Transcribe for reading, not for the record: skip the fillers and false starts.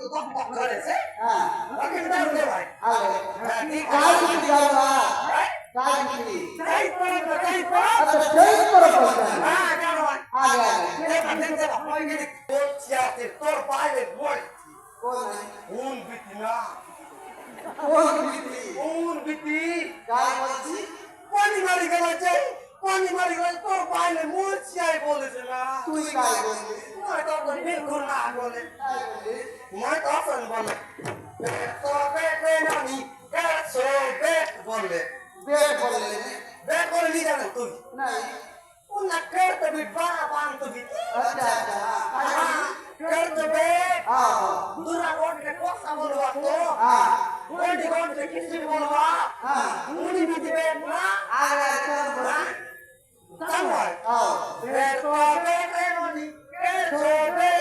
bok bok করেছে হ্যাঁ ওকে দাও দে ভাই আরে হ্যাঁ ঠিক কাজ আছে কি যাওয়া হ্যাঁ? কাজ কি তাই করে তো তাই করে আচ্ছা সেই করে বলছেন হ্যাঁ জানো ভাই আগে আগে দেখতে হয় গেলে বলছি আছে তোর বাইরে বল কোন কোন বিটি না কোন বিধি কোন বিটি কাজ বলছি পানি মারি গেল তোর বাইরে বলছি আই বলেছে না তুই কাজ বলছিস মই তো বিলকুল না বলে কাজ বলছিস মই তো আসল বলে তো বেটে নানি এসো বেট বলে বেশ বললে বেট বলে নি জানো তুই নাই una carta di banco di আচ্ছা আচ্ছা carta বেট হ্যাঁ dura গন্ডে কথা বলবা তো হ্যাঁ গন্ডে কিছু বলবা হ্যাঁ মুড়ি দিতে বেট না আগে একটা বলছি তাই হ্যাঁ বেট তো বেট নানি এসো বেট